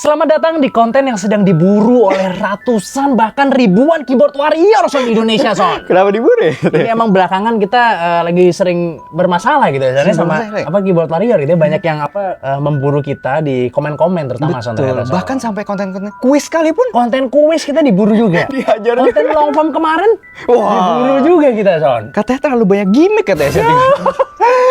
Selamat datang di konten yang sedang diburu oleh ratusan bahkan ribuan keyboard warrior di Indonesia, Son. Kenapa diburu ya? Jadi emang belakangan kita lagi sering bermasalah gitu ya, sama keyboard warrior gitu. Banyak yang memburu kita di komen-komen terutama, Son. Bahkan sampai konten-konten kuis sekalipun. Konten kuis kita diburu juga. Dihajar. Konten long form kemarin diburu juga kita, Son. Katanya terlalu banyak gimmick katanya.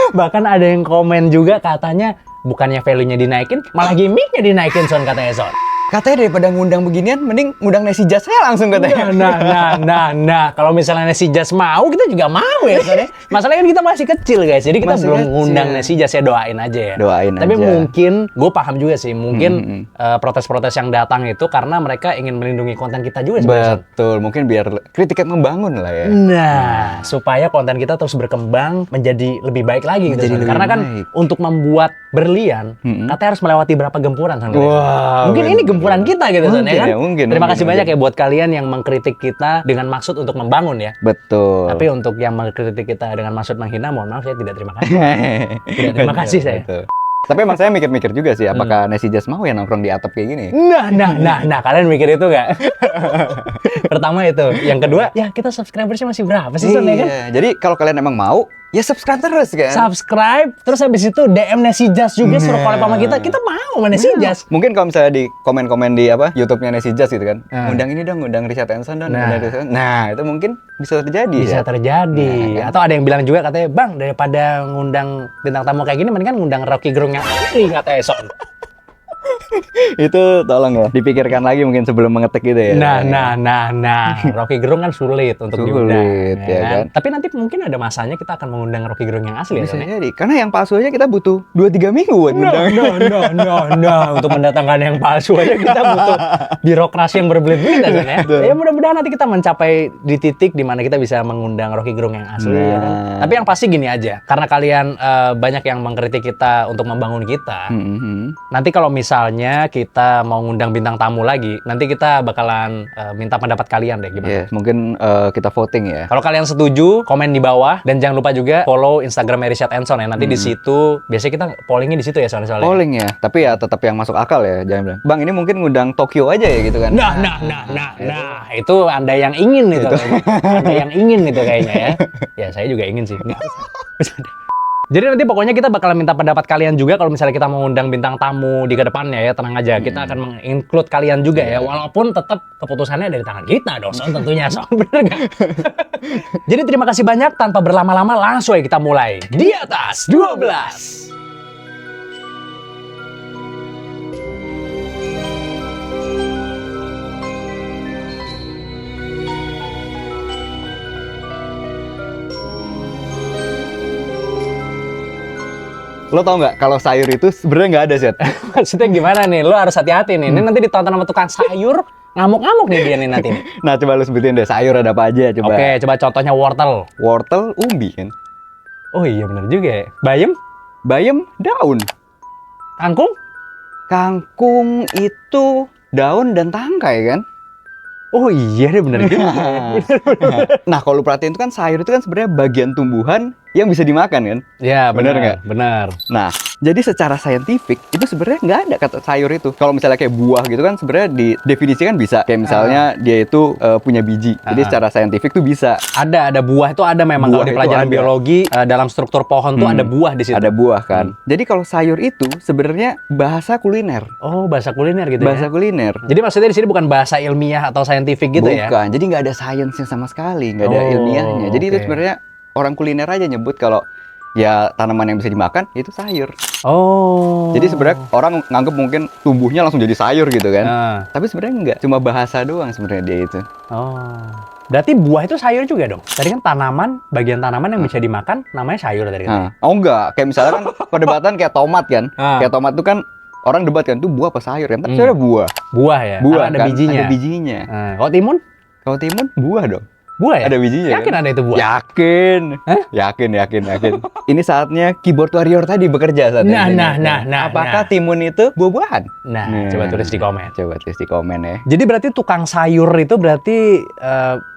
Bahkan ada yang komen juga katanya bukannya value-nya dinaikin, malah gimmicknya dinaikin, Son, katanya, Son. Katanya daripada ngundang beginian, mending ngundang Nesi Jazz saya langsung katanya. Nah. Kalau misalnya Nesi Jazz mau, kita juga mau ya, Son. Masalahnya kan kita masih kecil, guys. Jadi kita belum ngundang Nesi Jazz, ya doain aja ya. Tapi mungkin, gue paham juga sih, mungkin protes-protes yang datang itu karena mereka ingin melindungi konten kita juga sebenarnya. Betul, mungkin biar kritiknya membangun lah ya. Nah, supaya konten kita terus berkembang menjadi lebih baik lagi gitu, Son. Karena kan untuk membuat berlian, katanya harus melewati berapa gempuran, Son. Mungkin ini gempuran kita gitu, Son, ya kan? Terima kasih banyak ya buat kalian yang mengkritik kita dengan maksud untuk membangun ya. Betul. Tapi untuk yang mengkritik kita dengan maksud menghina, mohon maaf, saya tidak terima kasih. Tidak terima kasih saya. Betul. Tapi emang saya mikir-mikir juga sih, apakah Nesi Jazz mau ya nongkrong di atap kayak gini? Nah, kalian mikir itu nggak? Pertama itu. Yang kedua, ya kita subscribersnya masih berapa sih, Son, ya kan? Jadi kalau kalian emang mau, ya subscribe terus kan? Subscribe, terus habis itu DM Nesi Jazz juga, suruh collab sama kita mau sama Nesi Jazz. Mungkin kalau misalnya di komen-komen di YouTube-nya Nesi Jazz gitu kan, undang ini dong, undang Richard Enson dong, nah itu mungkin bisa terjadi. Bisa terjadi. Kan? Atau ada yang bilang juga katanya, Bang, daripada ngundang bintang tamu kayak gini, mendingan ngundang Rocky Gerung yang asli, katanya, Son. Itu tolong ya dipikirkan lagi mungkin sebelum mengetik gitu ya. Nah. Rocky Gerung kan sulit untuk diundang ya kan? Tapi nanti mungkin ada masanya kita akan mengundang Rocky Gerung yang asli. Bisa ya, jadi karena yang palsu aja kita butuh 2-3 minggu buat ngundang. Untuk mendatangkan yang palsu aja kita butuh birokrasi yang berbelit-belit ya. Ya mudah-mudahan nanti kita mencapai di titik di mana kita bisa mengundang Rocky Gerung yang asli ya kan? Tapi yang pasti gini aja, karena kalian banyak yang mengkritik kita untuk membangun kita. Nanti kalau misalnya kita mau ngundang bintang tamu lagi, nanti kita bakalan minta pendapat kalian deh gimana. Mungkin kita voting ya. Kalau kalian setuju, komen di bawah dan jangan lupa juga follow Instagram Richard Enson ya. Nanti di situ biasanya kita pollingnya di situ ya soalnya. Polling ya, tapi ya tetap yang masuk akal ya. Jangan bilang, Bang ini mungkin ngundang Tokyo aja ya gitu kan. Nah, itu Anda yang ingin itu. Anda yang ingin itu kayaknya ya. Ya saya juga ingin sih. Jadi nanti pokoknya kita bakalan minta pendapat kalian juga kalau misalnya kita mau ngundang bintang tamu di kedepannya ya, tenang aja. Kita akan meng-include kalian juga ya, walaupun tetap keputusannya dari tangan kita dong, Son, tentunya, Son. Bener nggak? Jadi terima kasih banyak, tanpa berlama-lama langsung ya kita mulai. Di atas 12. Lo tau nggak kalau sayur itu sebenarnya nggak ada, Zed? Maksudnya gimana nih? Lo harus hati-hati nih. Ini nanti ditonton sama tukang sayur, ngamuk-ngamuk nih dia nih nanti. Nah, coba lo sebutin deh sayur ada apa aja coba. Oke, coba contohnya wortel. Wortel, umbi kan? Oh iya bener juga ya. Bayam? Bayam, daun. Kangkung? Kangkung itu daun dan tangkai kan? Oh iya deh bener juga. Nah kalau lu perhatiin itu kan sayur itu kan sebenarnya bagian tumbuhan yang bisa dimakan kan? Ya bener nggak? Bener. Nah jadi secara saintifik itu sebenarnya nggak ada kata sayur itu. Kalau misalnya kayak buah gitu kan sebenarnya didefinisikan bisa. Kayak misalnya dia itu punya biji. Jadi secara saintifik tuh bisa. Ada buah itu ada memang kalau di pelajaran biologi dalam struktur pohon tuh ada buah di situ. Ada buah kan. Jadi kalau sayur itu sebenarnya bahasa kuliner. Oh bahasa kuliner gitu bahasa kuliner. Jadi maksudnya di sini bukan bahasa ilmiah atau saintifik gitu ya? Bukan. Jadi nggak ada sainsnya sama sekali, nggak ada ilmiahnya. Jadi itu sebenarnya orang kuliner aja nyebut kalau ya tanaman yang bisa dimakan itu sayur. Oh. Jadi sebenarnya orang nganggep mungkin tumbuhnya langsung jadi sayur gitu kan. Tapi sebenarnya enggak, cuma bahasa doang sebenarnya dia itu. Oh. Berarti buah itu sayur juga dong? Tadi kan tanaman, bagian tanaman yang bisa dimakan namanya sayur tadi kan? Oh enggak, kayak misalnya kan perdebatan kayak tomat kan. Kayak tomat itu kan orang debat kan, itu buah apa sayur kan? Tapi sebenarnya buah. Buah ya? Buah ada kan? bijinya. Ada bijinya. Kalau timun? Kalau timun buah dong. Buah ya? Ada bijinya. Yakin kan? ada itu buah? Yakin. Hah? Yakin. Ini saatnya keyboard warrior tadi bekerja saatnya. Nah. Apakah timun itu buah-buahan? Nah, coba tulis di komen. Coba tulis di komen ya. Jadi berarti tukang sayur itu berarti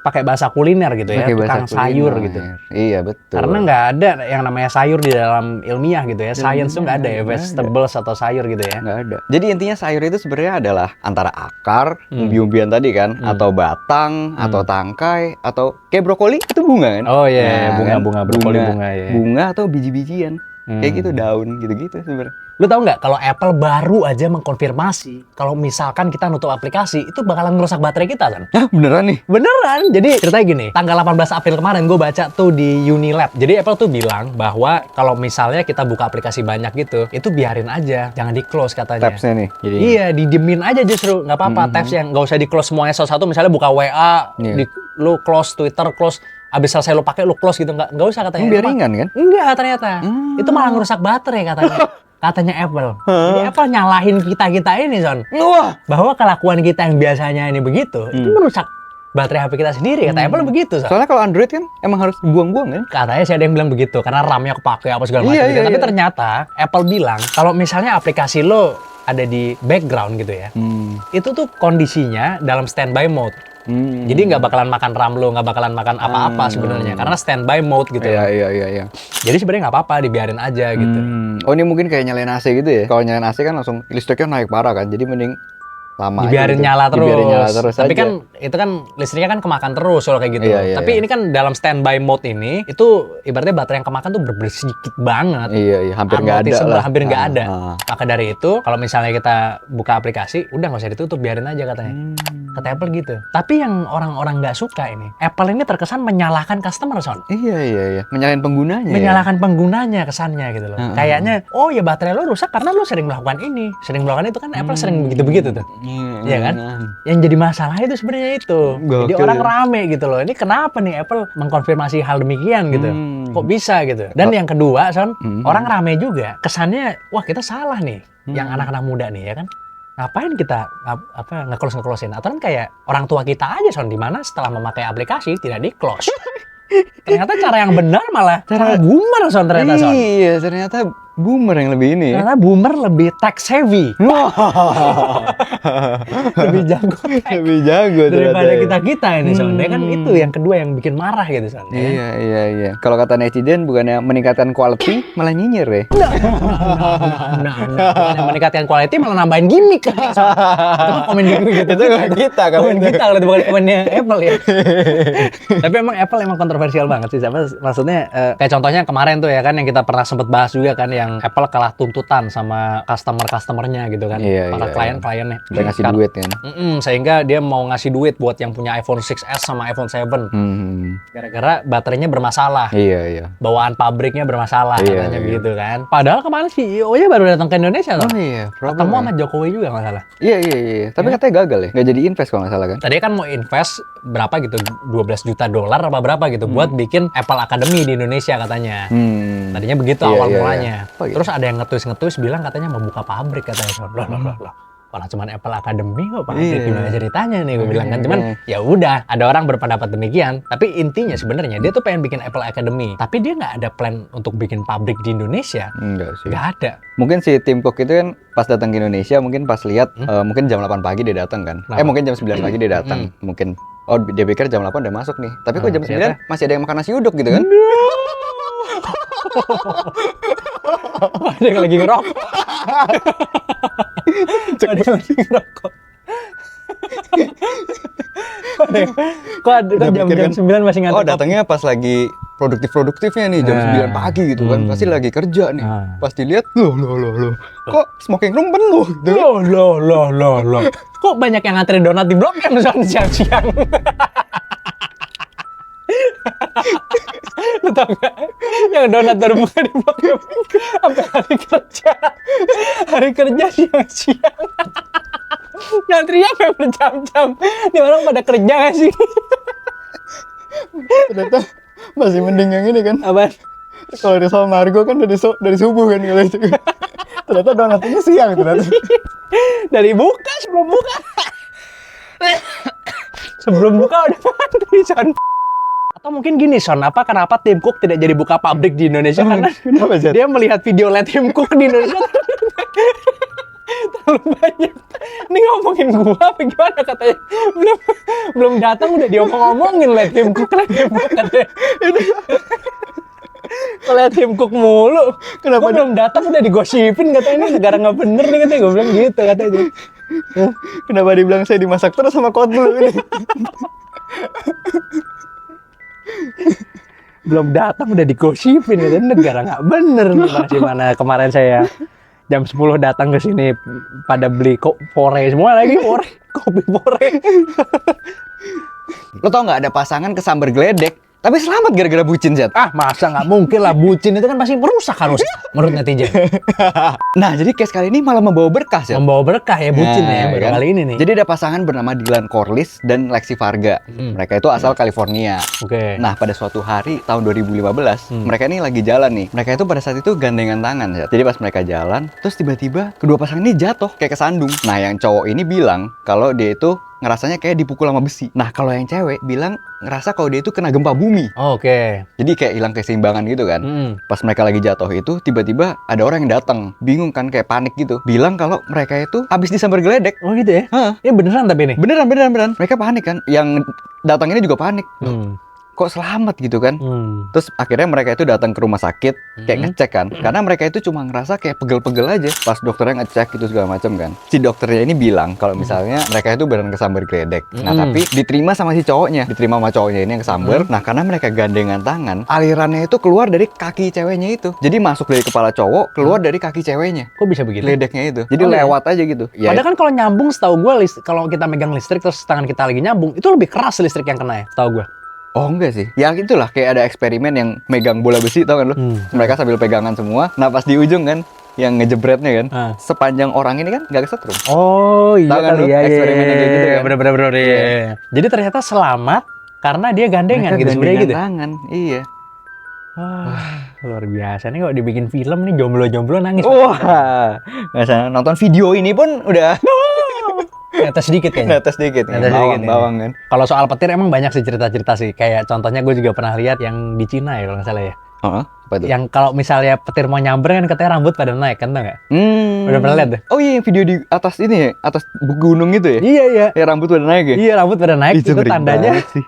pakai bahasa kuliner gitu ya, Pakai bahasa tukang sayur kuliner. gitu. Iya betul. Karena nggak ada yang namanya sayur di dalam ilmiah gitu ya. Science tuh nggak ada ya, vegetables atau sayur gitu ya. Nggak ada. Jadi intinya sayur itu sebenarnya adalah antara akar, umbi-umbian tadi kan, atau batang, atau tangkai, atau kayak brokoli itu bunga kan? Oh iya, Nah, bunga brokoli bunga ya. Bunga atau biji-bijian. Kayak gitu daun gitu-gitu sebenarnya. Lu tahu nggak kalau Apple baru aja mengkonfirmasi kalau misalkan kita nutup aplikasi itu bakalan ngerusak baterai kita kan? Hah, beneran nih? Beneran. Jadi ceritanya gini, tanggal 18 April kemarin gue baca tuh di Unilab. Jadi Apple tuh bilang bahwa kalau misalnya kita buka aplikasi banyak gitu, itu biarin aja, jangan di close katanya. Tabsnya nih. Jadi Iya, didiemin aja justru, nggak apa-apa. Tabs yang nggak usah di close semuanya satu-satu. Misalnya buka WA, lu close, Twitter close, abis selesai lu pakai lu close gitu, nggak usah katanya. biar ringan kan? Enggak ternyata. Itu malah ngerusak baterai katanya. Katanya Apple. Jadi Apple nyalahin kita ini, Son. Wah. Bahwa kelakuan kita yang biasanya ini begitu, itu merusak baterai HP kita sendiri. Kata Apple begitu, Son. Soalnya kalau Android kan emang harus dibuang-buang kan? Katanya sih ada yang bilang begitu, karena RAM-nya kepake apa segala macam. Iya, gitu. iya, Tapi iya. ternyata Apple bilang, kalau misalnya aplikasi lo ada di background gitu ya, itu tuh kondisinya dalam standby mode. Jadi nggak bakalan makan RAM lo, nggak bakalan makan apa-apa sebenarnya, karena standby mode gitu. Iya. Jadi sebenarnya nggak apa-apa, dibiarin aja gitu. Oh ini mungkin kayak nyalain AC gitu ya? Kalau nyalain AC kan langsung listriknya naik parah kan? Jadi mending lama Dibiarin aja gitu. nyala terus. Dibiarin nyala terus Tapi aja. kan itu kan listriknya kan kemakan terus kalau kayak gitu. Iya, Tapi iya. ini kan dalam standby mode ini, itu ibaratnya baterai yang kemakan tuh sedikit banget. Iya, hampir nggak ada Noticeable, lah. hampir nggak ada. Ah. Maka dari itu, kalau misalnya kita buka aplikasi, udah nggak usah ditutup, biarin aja katanya. Kata Apple gitu. Tapi yang orang-orang nggak suka ini, Apple ini terkesan menyalahkan customer, Son. Iya. Menyalahin penggunanya. Menyalahkan penggunanya kesannya gitu loh. Kayaknya, oh ya baterai lo rusak karena lo sering melakukan ini, sering melakukan itu kan Apple sering begitu-begitu tuh. Iya kan? Yang jadi masalah itu sebenarnya itu. Jadi Gokil orang ya. rame gitu loh. Ini kenapa nih Apple mengkonfirmasi hal demikian gitu? Kok bisa gitu? Dan yang kedua, Son, orang rame juga. Kesannya, wah kita salah nih. Yang anak-anak muda nih ya kan? Ngapain kita nge-close-in? Atau kan kayak orang tua kita aja, Son, di mana setelah memakai aplikasi tidak di-close. Ternyata cara yang benar malah cara boomer, Son, ternyata, Son. Iya, ternyata boomer yang lebih ini ya. Ternyata boomer lebih tech savvy. Lebih jago Lebih jago daripada ternyata ya. kita ini, Son. Ya kan itu yang kedua yang bikin marah gitu, Son. Ya. Iya. Kalau kata netizen bukannya meningkatkan quality, malah nyinyir ya. Nah, bukannya meningkatkan quality malah nambahin gimmick. Itu mah komen gitu. Itu kita Komen kita kalau itu bukan komennya Apple ya. Tapi emang Apple emang kontroversial banget sih. Maksudnya kayak contohnya kemarin tuh ya kan yang kita pernah sempet bahas juga kan, yang Apple kalah tuntutan sama customer-customernya gitu kan. Iya, Para iya. klien-kliennya. Udah ngasih duit kan. Sehingga dia mau ngasih duit buat yang punya iPhone 6s sama iPhone 7. Gara-gara baterainya bermasalah. Iya. Bawaan pabriknya bermasalah Iya, katanya iya. gitu kan. Padahal kemarin CEO-nya baru datang ke Indonesia loh. Oh iya, Ketemu sama Jokowi juga nggak salah. Iya. Tapi katanya gagal ya, nggak jadi invest kalau nggak salah kan? Tadi kan mau invest berapa gitu, $12 juta apa berapa gitu buat bikin Apple Academy di Indonesia katanya. Tadinya begitu Iya, awal iya, mulanya. iya. Oh, iya. Terus ada yang nge-tweet bilang katanya mau buka pabrik katanya. Loh. Malah cuman Apple Academy kok pabrik, Iya. gimana ceritanya nih gue bilang kan. Cuman ya udah, ada orang berpendapat demikian. Tapi intinya sebenarnya dia tuh pengen bikin Apple Academy. Tapi dia nggak ada plan untuk bikin pabrik di Indonesia. Enggak sih. Nggak ada. Mungkin si Tim Cook itu kan pas datang ke Indonesia, mungkin pas lihat mungkin jam 8 pagi dia datang kan. Kenapa? Mungkin jam 9 pagi dia datang. Mungkin dia pikir jam 8 udah masuk nih. Tapi kok jam 9 ternyata masih ada yang makan nasi uduk gitu kan? Ada yang lagi ngerokok. Ada yang lagi ngerokok. Kok jam 9 masih ngantuk? Oh, datangnya pas lagi produktifnya nih, jam 9 pagi gitu kan. Pasti lagi kerja nih. Pas dilihat, loh. Kok smoking room penuh gitu. Loh. Kok banyak yang ngantri donat di Blok M siang-siang? Lu tau gak? Yang donat baru buka di Blok M sampai hari kerja siang-siang. Ngantrinya sampai berjam-jam. Ini orang pada kerja gak sih? Ternyata masih mending yang ini kan. Apaan? Kalau di Margo kan dari subuh kan kalau itu. Ternyata donatnya siang ternyata. Dari buka, sebelum buka. Sebelum buka udah ngantri, Son. Atau mungkin gini, Son, kenapa Tim Cook tidak jadi buka pabrik di Indonesia? Karena Kenapa, Zat? dia melihat video Let Him Cook di Indonesia terlalu banyak. Ini ngomongin gua apa gimana katanya? Belum datang udah diomong-omongin Let Him Cook katanya. Let Him Cook mulu. Kenapa belum datang udah digosipin katanya, ini negara nggak bener nih katanya. Gue bilang gitu katanya. Kenapa dibilang saya dimasak terus sama Kotbul ini? Belum datang udah digosipin katanya, negara nggak bener nih. Masih mana kemarin saya jam 10 datang ke sini pada beli pore semua lagi, kopi pore. Lo tau nggak ada pasangan kesambar geledek tapi selamat gara-gara bucin, Zat? Masa nggak mungkin lah, bucin itu kan pasti merusak harus menurut netizen. Nah, jadi case kali ini malah membawa berkah, Zat. Membawa berkah ya bucin Nah, ya baru kan? kali ini nih. Jadi ada pasangan bernama Dylan Corliss dan Lexi Varga. Mereka itu asal California. Oke. Nah, pada suatu hari tahun 2015, mereka ini lagi jalan nih. Mereka itu pada saat itu gandengan tangan, Zat. Jadi pas mereka jalan, terus tiba-tiba kedua pasangan ini jatuh kayak kesandung. Nah, yang cowok ini bilang kalau dia itu ngerasanya kayak dipukul sama besi. Nah, kalau yang cewek bilang ngerasa kalau dia itu kena gempa bumi. Oke. Jadi kayak hilang keseimbangan gitu kan. Pas mereka lagi jatuh itu, tiba-tiba ada orang yang datang. Bingung kan, kayak panik gitu. Bilang kalau mereka itu habis disambar geledek. Oh gitu ya? Hah? Ya beneran tapi nih. Beneran. Mereka panik kan. Yang datang ini juga panik. Kok selamat gitu kan? Terus akhirnya mereka itu datang ke rumah sakit, kayak ngecek kan. Karena mereka itu cuma ngerasa kayak pegel-pegel aja. Pas dokternya ngecek gitu segala macam kan. Si dokternya ini bilang kalau misalnya mereka itu beneran kesambar geledek. Nah, tapi diterima sama si cowoknya. Diterima sama cowoknya ini yang kesambar. Nah, karena mereka gandengan tangan, alirannya itu keluar dari kaki ceweknya itu. Jadi masuk dari kepala cowok, keluar dari kaki ceweknya. Kok bisa begitu? Geledeknya itu. Jadi Oh, iya? lewat aja gitu. Ya, Padahal kan kalau nyambung setahu gue, kalau kita megang listrik terus tangan kita lagi nyambung, itu lebih keras listrik yang kena ya, setahu gue. oh enggak sih. Ya itulah kayak ada eksperimen yang megang bola besi, tau kan lu? Mereka sambil pegangan semua. Nah, pas di ujung kan yang ngejebretnya kan, sepanjang orang ini kan nggak kesetrum. Oh iya Tahu kan lu kali ya, eksperimen yang kayak gitu kan? bener-bener iya. Jadi ternyata selamat karena dia gandengan Mereka gitu sebenarnya gitu. tangan, iya. Luar biasa nih kalau dibikin film nih, jomblo-jomblo nangis. Wah, nggak salah nonton video ini pun udah Netes sedikit kayaknya. netes dikit ya, Netes sedikit ya. bawang kan. Kalau soal petir emang banyak sih cerita-cerita sih. Kayak contohnya gue juga pernah lihat yang di Cina ya kalau nggak salah ya. Apa itu? Yang kalau misalnya petir mau nyamber kan katanya rambut pada naik kan, tau nggak? Udah pernah lihat deh? Oh iya, yang video di atas ini ya, atas gunung itu ya? Iya iya. Ya rambut udah naik ya? Iya rambut pada naik, itu ngeri tandanya banget sih.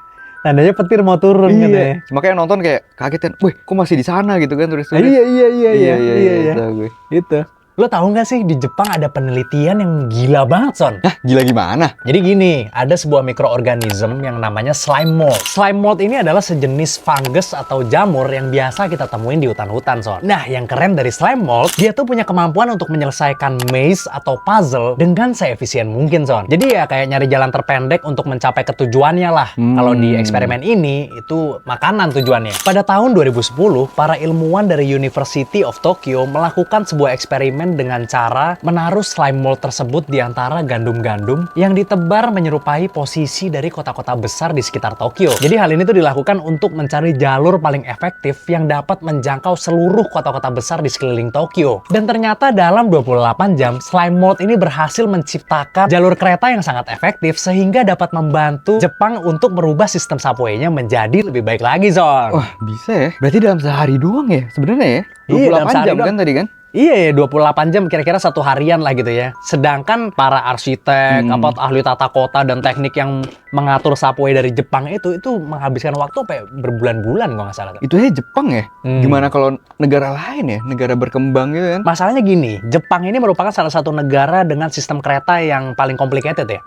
tandanya petir mau turun katanya. Iya. Makanya nonton kayak kaget kan, wih kok masih di sana gitu kan tulis-tulis. Iya. Tahu gue. Itu. Lo tahu nggak sih di Jepang ada penelitian yang gila banget, Son? Hah, gila gimana? Jadi gini, ada sebuah mikroorganisme yang namanya slime mold. Slime mold ini adalah sejenis fungus atau jamur yang biasa kita temuin di hutan-hutan, Son. Nah, yang keren dari slime mold, dia tuh punya kemampuan untuk menyelesaikan maze atau puzzle dengan seefisien mungkin, Son. Jadi ya kayak nyari jalan terpendek untuk mencapai ketujuannya lah. Kalau di eksperimen ini, itu makanan tujuannya. Pada tahun 2010, para ilmuwan dari University of Tokyo melakukan sebuah eksperimen dengan cara menaruh slime mold tersebut di antara gandum-gandum yang ditebar menyerupai posisi dari kota-kota besar di sekitar Tokyo. Jadi hal ini tuh dilakukan untuk mencari jalur paling efektif yang dapat menjangkau seluruh kota-kota besar di sekeliling Tokyo. Dan ternyata dalam 28 jam, slime mold ini berhasil menciptakan jalur kereta yang sangat efektif sehingga dapat membantu Jepang untuk merubah sistem subway-nya menjadi lebih baik lagi, Zon. Wah, bisa ya? Berarti dalam sehari doang ya sebenarnya ya? 28 Iya, dalam sehari jam kan doang. tadi kan? Iya ya, 28 jam kira-kira satu harian lah gitu ya. Sedangkan para arsitek, ahli tata kota dan teknik yang mengatur subway dari Jepang itu menghabiskan waktu sampai berbulan-bulan kalau nggak salah. Itu aja Jepang ya? Gimana kalau negara lain ya? Negara berkembang gitu kan? Masalahnya gini, Jepang ini merupakan salah satu negara dengan sistem kereta yang paling complicated ya.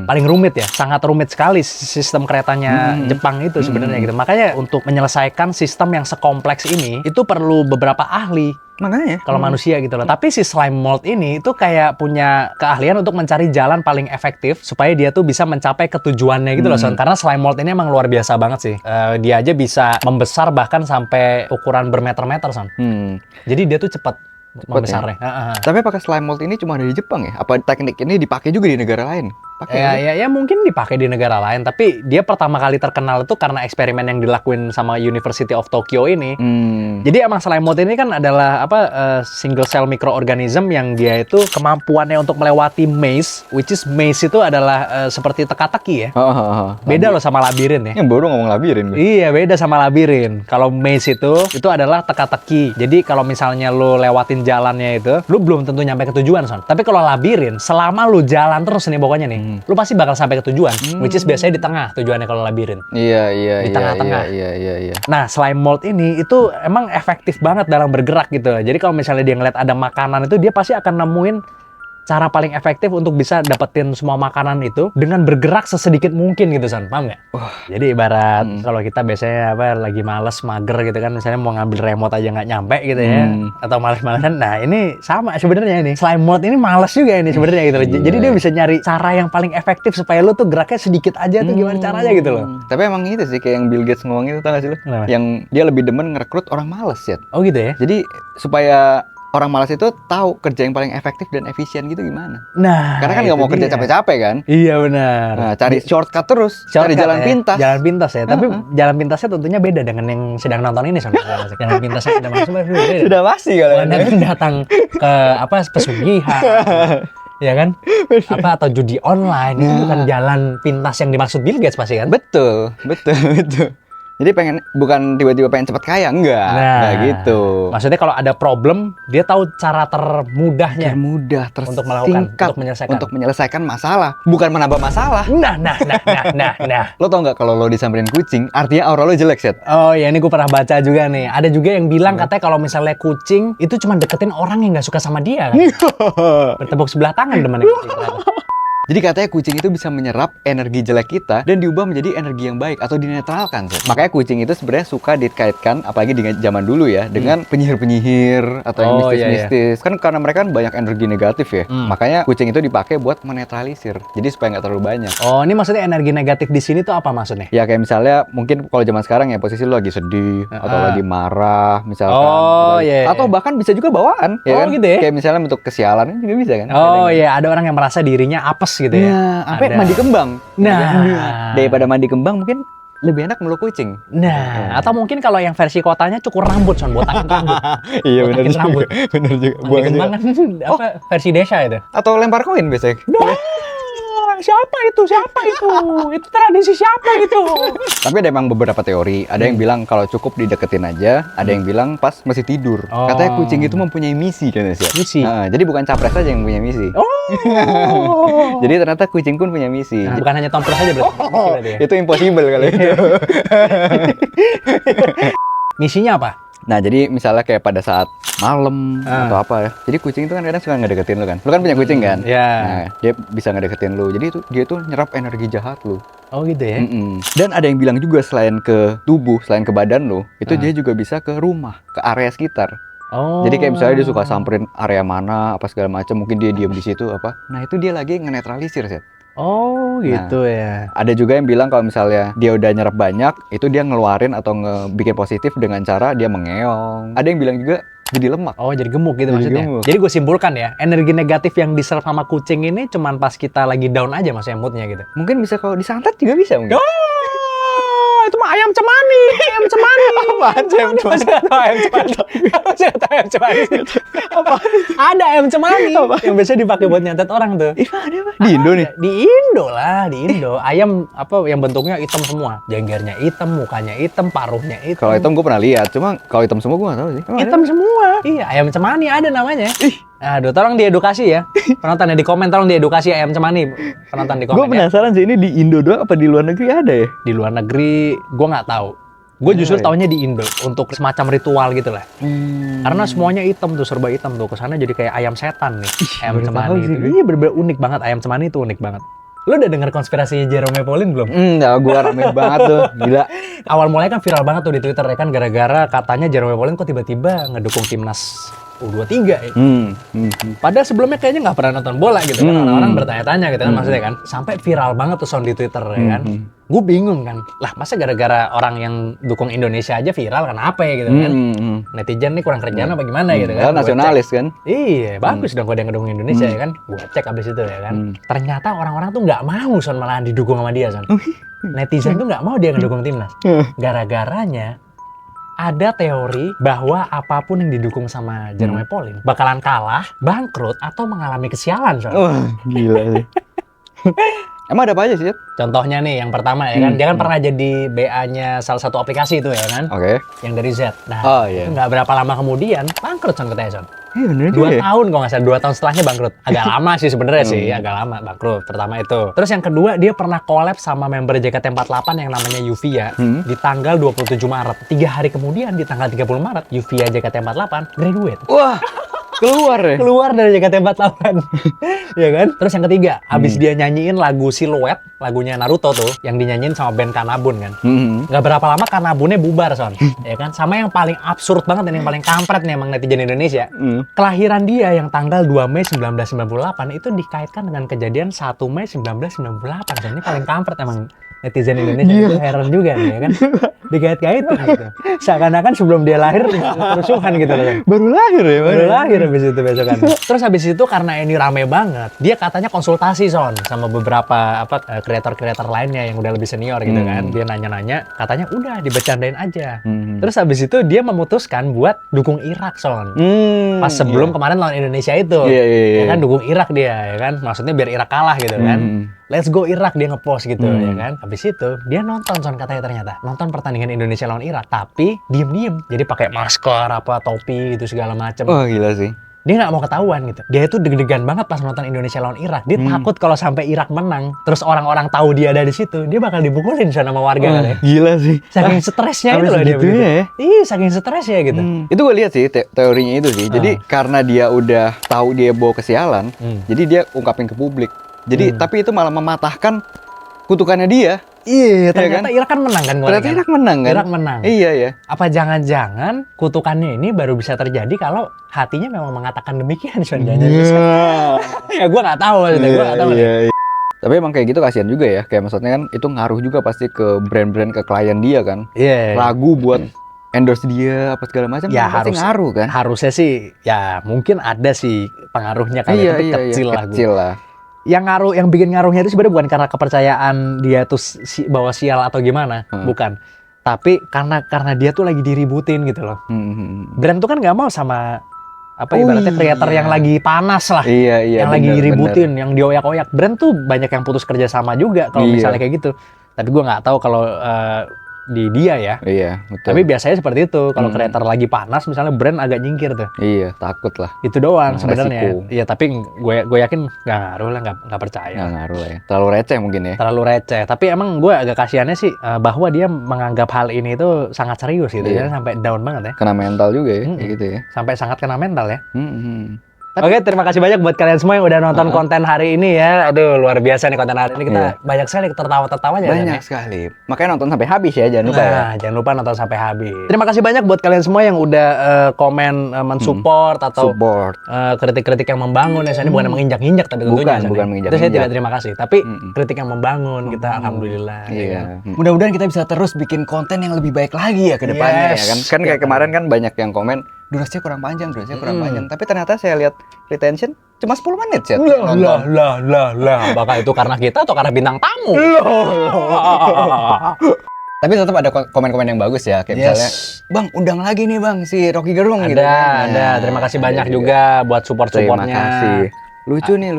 Paling rumit ya, sangat rumit sekali sistem keretanya Jepang itu sebenarnya gitu. Makanya untuk menyelesaikan sistem yang sekompleks ini, itu perlu beberapa ahli. Makanya. Kalau manusia gitu loh. Tapi si slime mold ini itu kayak punya keahlian untuk mencari jalan paling efektif supaya dia tuh bisa mencapai ketujuannya gitu loh, Son. Karena slime mold ini emang luar biasa banget sih. Dia aja bisa membesar bahkan sampai ukuran bermeter-meter, Son. Jadi dia tuh cepat membesarnya. Tapi pakai slime mold ini cuma ada di Jepang ya? Apa teknik ini dipakai juga di negara lain? pakai. Ya mungkin dipakai di negara lain, tapi dia pertama kali terkenal itu karena eksperimen yang dilakuin sama University of Tokyo ini. Jadi emang slime mold ini kan adalah single cell microorganism yang dia itu kemampuannya untuk melewati maze, which is maze itu adalah seperti teka-teki ya. Beda loh sama labirin ya. Yang baru ngomong labirin gue. Iya, beda sama labirin. Kalau maze itu adalah teka-teki. Jadi kalau misalnya lo lewatin jalannya itu, lo belum tentu nyampe ke tujuan, Son. Tapi kalau labirin, selama lo jalan terus nih pokoknya nih, lo pasti bakal sampai ke tujuan. Which is biasanya di tengah tujuannya kalau labirin. Iya. Di tengah-tengah. Iya. Nah, slime mold ini itu emang efektif banget dalam bergerak gitu. Jadi kalau misalnya dia ngeliat ada makanan itu, dia pasti akan nemuin cara paling efektif untuk bisa dapetin semua makanan itu dengan bergerak sesedikit mungkin gitu, Son. Paham nggak? Jadi ibarat kalau kita biasanya lagi males, mager gitu kan, misalnya mau ngambil remote aja nggak nyampe gitu ya, atau males-malesan. Nah, ini sama sebenarnya ini. Slime mold ini males juga ini sebenarnya gitu. Jadi dia bisa nyari cara yang paling efektif supaya lu tuh geraknya sedikit aja tuh gimana caranya gitu loh. Tapi emang itu sih kayak yang Bill Gates ngomong itu, tau gak sih lu? Kenapa? Yang dia lebih demen ngerekrut orang males ya. Oh gitu ya? Jadi supaya orang malas itu tahu kerja yang paling efektif dan efisien gitu gimana. Nah, karena kan nggak mau kerja capek-capap kan. Iya benar. Nah, cari shortcut terus, cari jalan pintas. Jalan pintas ya. Tapi jalan pintasnya tentunya beda dengan yang sedang nonton ini, Son. Jalan pintasnya sudah masuk beda. Sudah pasti kalau Anda datang ke pesugihan. Ya kan? Atau judi online itu bukan jalan pintas yang dimaksud Bill Gates pasti kan? Betul. Jadi bukan tiba-tiba pengen cepet kaya, enggak gitu. Maksudnya kalau ada problem, dia tahu cara termudahnya. Termudah, untuk melakukan, untuk menyelesaikan masalah, bukan menambah masalah. Nah. Lo tau nggak kalau lo disamperin kucing, artinya aura lo jelek, Set? Oh ya, ini gue pernah baca juga nih. Ada juga yang bilang katanya kalau misalnya kucing itu cuma deketin orang yang nggak suka sama dia kan. Bertepuk sebelah tangan temannya kucing. Jadi katanya kucing itu bisa menyerap energi jelek kita dan diubah menjadi energi yang baik atau dinetralkan. Makanya kucing itu sebenarnya suka dikaitkan, apalagi di zaman dulu ya, dengan penyihir-penyihir atau yang mistis-mistis. Iya. Kan karena mereka kan banyak energi negatif ya. Makanya kucing itu dipakai buat menetralisir. Jadi supaya nggak terlalu banyak. Oh, ini maksudnya energi negatif di sini tuh apa maksudnya? Ya kayak misalnya mungkin kalau zaman sekarang ya posisi lo lagi sedih atau lagi marah misalkan. Atau bahkan bisa juga bawaan. Ya kan? Gitu ya? Kayak misalnya bentuk kesialan juga bisa kan? Oh iya, ada orang yang merasa dirinya apes gitu ya. Sampai mandi kembang. Daripada mandi kembang mungkin lebih enak meluk kucing. Atau mungkin kalau yang versi kotanya cukur rambut, Son, botakin rambut. Iya benar juga. Benar juga. Mandi kembang kan versi desa itu. Atau lempar koin biasanya. Siapa itu? Itu tradisi siapa itu? Tapi ada emang beberapa teori. Ada yang bilang kalau cukup dideketin aja. Ada yang bilang pas masih tidur. Katanya kucing itu mempunyai misi kan ya? Misi? Jadi bukan capres aja yang punya misi. Jadi ternyata kucing pun punya misi. Bukan hanya Tom Cruise aja berarti. Itu impossible kalau itu. Misinya apa? Nah, jadi misalnya kayak pada saat malam atau apa ya. Jadi kucing itu kan kadang suka ngedeketin lu kan. Lu kan punya kucing kan? Iya. Nah, dia bisa ngedeketin lu. Jadi dia tuh nyerap energi jahat lu. Oh gitu ya? Dan ada yang bilang juga selain ke tubuh, selain ke badan lu, itu dia juga bisa ke rumah, ke area sekitar. Jadi kayak misalnya dia suka samperin area mana, apa segala macam. Mungkin dia diam di situ apa. Nah, itu dia lagi ngenetralisir, Set. Oh gitu ya. Ada juga yang bilang kalau misalnya dia udah nyerap banyak, itu dia ngeluarin atau ngebikin positif dengan cara dia mengeong. Ada yang bilang juga jadi lemak. Oh, jadi gemuk gitu maksudnya. Jadi gue simpulkan ya, energi negatif yang diserap sama kucing ini cuman pas kita lagi down aja maksudnya moodnya gitu. Mungkin bisa kalau disantet juga bisa mungkin. Itu mah ayam cemani. Apaan ayam cemani? Ayam cemani. Ada ayam cemani yang biasa dipakai buat nyantet orang tuh. Ada apa? Di Indo nih? Di Indo. Ayam yang bentuknya hitam semua. Jenggernya hitam, mukanya hitam, paruhnya hitam. Kalau hitam gue pernah lihat, cuma kalau hitam semua gue nggak tahu sih. Hitam semua. Iya, ayam cemani ada namanya. Aduh, tolong diedukasi ya. Penonton di komen, tolong diedukasi ayam cemani. Penonton di komen. Gue penasaran sih, ini di Indo doang apa di luar negeri ada ya? Di luar negeri, gue nggak tahu. Gue justru taunya di Indo untuk semacam ritual gitu lah. Karena semuanya hitam tuh, serba hitam tuh. Kesana jadi kayak ayam setan nih. Ayam cemani itu. Iya, bener-bener unik banget. Ayam cemani itu unik banget. Lo udah denger konspirasi Jerome Pauline belum? Enggak, gue rame banget tuh, gila. Awal mulanya kan viral banget tuh di Twitter ya kan, gara-gara katanya Jerome Pauline kok tiba-tiba ngedukung timnas U23 ya. Padahal sebelumnya kayaknya nggak pernah nonton bola gitu kan. Orang-orang bertanya-tanya gitu kan maksudnya kan. Sampai viral banget tuh Son di Twitter ya kan. Gue bingung kan. Lah masa gara-gara orang yang dukung Indonesia aja viral, kenapa ya gitu kan. Netizen nih kurang kerjaan apa gimana gitu kan. Nasionalis kan. Iya, bagus dong kalau dia ngedukung Indonesia ya kan. Gue cek abis itu ya kan. Ternyata orang-orang tuh nggak mau Son malahan didukung sama dia Son. Netizen tuh nggak mau dia ngedukung timnas. Gara-garanya ada teori bahwa apapun yang didukung sama Jerome Pauline bakalan kalah, bangkrut, atau mengalami kesialan Son. Wah, gila sih. Emang ada apa aja sih? Contohnya nih, yang pertama ya kan, dia kan pernah jadi BA-nya salah satu aplikasi itu ya kan, yang dari Z. Nah, itu nggak berapa lama kemudian bangkrut Son katanya Son. Iya bener 2 tahun kalau nggak salah, 2 tahun setelahnya bangkrut. Agak lama sih sebenarnya sih, agak lama bangkrut. Pertama itu. Terus yang kedua, dia pernah collab sama member JKT48 yang namanya Yuvia di tanggal 27 Maret. 3 hari kemudian di tanggal 30 Maret, Yuvia JKT48 graduate. Wah, keluar ya? Keluar dari JKT48. Ya kan? Terus yang ketiga, abis dia nyanyiin lagu Silhouette, lagunya Naruto tuh, yang dinyanyiin sama band Kanabun kan. Nggak berapa lama Kanabunnya bubar Son. Ya kan? Sama yang paling absurd banget dan yang paling kampret nih emang netizen Indonesia. Kelahiran dia yang tanggal 2 Mei 1998 itu dikaitkan dengan kejadian 1 Mei 1998. Son. Ini paling kampret emang netizen Indonesia. Itu heran juga nih ya kan. Dikait-kaitin gitu. Seakan-akan sebelum dia lahir kerusuhan gitu loh. Baru lahir ya? Baru lahir habis itu besokan. Terus habis itu karena ini rame banget, dia katanya konsultasi Son sama beberapa kreator-kreator lainnya yang udah lebih senior gitu kan. Dia nanya-nanya, katanya udah dibercandain aja. Terus habis itu dia memutuskan buat dukung Irak Son. Pas sebelum kemarin lawan Indonesia itu. Ya kan dukung Irak dia ya kan. Maksudnya biar Irak kalah gitu kan. Let's go Irak dia ngepost gitu ya kan. Habis itu dia nonton Son katanya ternyata. Nonton pertandingan Indonesia lawan Irak tapi diem-diem. Jadi pakai masker apa topi gitu segala macem. Wah gila sih. Dia nggak mau ketahuan gitu. Dia itu deg-degan banget pas nonton Indonesia lawan Irak. Dia takut kalau sampai Irak menang, terus orang-orang tahu dia ada di situ, dia bakal dipukulin sama warga kan ya. Gila sih. Saking stresnya itu loh dia begitu. Ya? Iya, saking stresnya gitu. Itu gue lihat sih teorinya itu sih. Jadi karena dia udah tahu dia bawa kesialan, jadi dia ungkapin ke publik. Jadi tapi itu malah mematahkan kutukannya dia. Iya, ternyata Irak kan menang kan. Ternyata Irak menang kan? Irak menang. Iya, ya. Apa jangan-jangan kutukannya ini baru bisa terjadi kalau hatinya memang mengatakan demikian? Ya gue nggak tahu. Gue nggak tahu. Tapi emang kayak gitu kasihan juga ya. Kayak maksudnya kan itu ngaruh juga pasti ke brand-brand, ke klien dia kan. Iya. Lagu buat endorse dia apa segala macam pasti ngaruh kan. Harusnya sih ya mungkin ada sih pengaruhnya kali itu kecil lah. Yang bikin ngaruhnya itu sebenarnya bukan karena kepercayaan dia tuh bawa sial atau gimana, bukan. Tapi karena dia tuh lagi diributin gitu loh. Brand tuh kan nggak mau sama ibaratnya kreator yang lagi panas lah, yang lagi diributin, yang dioyak-oyak. Brand tuh banyak yang putus kerja sama juga kalau misalnya kayak gitu. Tapi gue nggak tahu kalau di dia ya. Iya, betul. Tapi biasanya seperti itu. Kalau kreator lagi panas, misalnya brand agak nyingkir tuh. Iya, takut lah. Itu doang sebenarnya. Iya, tapi gue yakin nggak ngaruh lah, nggak percaya. Nggak ngaruh lah ya. Terlalu receh mungkin ya. Terlalu receh. Tapi emang gue agak kasihannya sih bahwa dia menganggap hal ini itu sangat serius gitu. Jadi sampai down banget ya. Kena mental juga ya, gitu ya. Sampai sangat kena mental ya. Oke, terima kasih banyak buat kalian semua yang udah nonton konten hari ini ya. Aduh, luar biasa nih konten hari ini. Kita banyak sekali tertawa-tertawanya. Banyak sekali. Makanya nonton sampai habis ya, jangan lupa ya. Jangan lupa nonton sampai habis. Terima kasih banyak buat kalian semua yang udah komen, mensupport atau kritik-kritik yang membangun ya. Ini bukan menginjak-injak tapi tentunya. Bukan menginjak-injak. Itu saya tidak terima kasih. Tapi kritik yang membangun kita alhamdulillah. Iya. Mudah-mudahan kita bisa terus bikin konten yang lebih baik lagi ya ke depannya ya kan. Kan kayak kemarin kan banyak yang komen durasinya kurang panjang. Tapi ternyata saya lihat retention cuma 10 menit ya. Lah. Apakah itu karena kita atau karena bintang tamu? Tapi tetap ada komen-komen yang bagus ya. Kayak misalnya, Bang, undang lagi nih Bang si Rocky Gerung gitu. Ada. Terima kasih banyak juga buat support-supportnya. Terima kasih. Lucu nih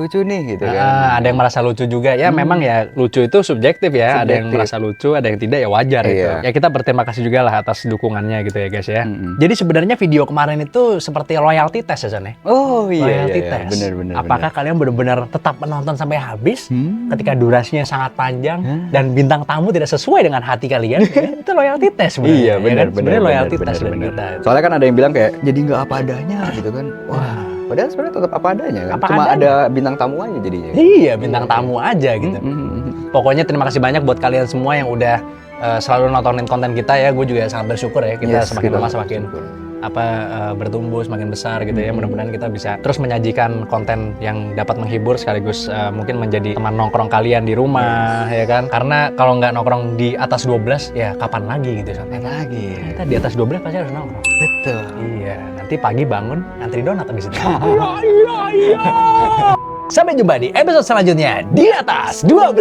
gitu kan. Ada yang merasa lucu juga ya. Memang ya lucu itu subjektif ya. Ada yang merasa lucu, ada yang tidak ya wajar gitu. Ya kita berterima kasih juga lah atas dukungannya gitu ya guys ya. Jadi sebenarnya video kemarin itu seperti loyalty test ya Son ya. Oh iya. Loyalty test. Bener. Apakah kalian benar-benar tetap menonton sampai habis ketika durasinya sangat panjang dan bintang tamu tidak sesuai dengan hati kalian? Itu loyalty test sebenarnya. Iya benar. Sebenarnya loyalty test sebenarnya kita. Soalnya kan ada yang bilang kayak jadi nggak apa adanya gitu kan. Wah. Padahal sebenarnya tetap apa adanya kan. Cuma ada bintang tamu aja jadinya. Iya, bintang tamu aja gitu. Pokoknya terima kasih banyak buat kalian semua yang udah selalu nontonin konten kita ya. Gue juga sangat bersyukur ya. Kita semakin lama semakin bertumbuh semakin besar gitu ya. Mudah-mudahan kita bisa terus menyajikan konten yang dapat menghibur sekaligus mungkin menjadi teman nongkrong kalian di rumah ya kan. Karena kalau nggak nongkrong di atas 12 ya kapan lagi gitu sampai lagi. kita di atas 12 pasti harus nongkrong. Betul. Iya, nanti pagi bangun antri donat habis itu. Iya. Sampai jumpa di episode selanjutnya di atas 12.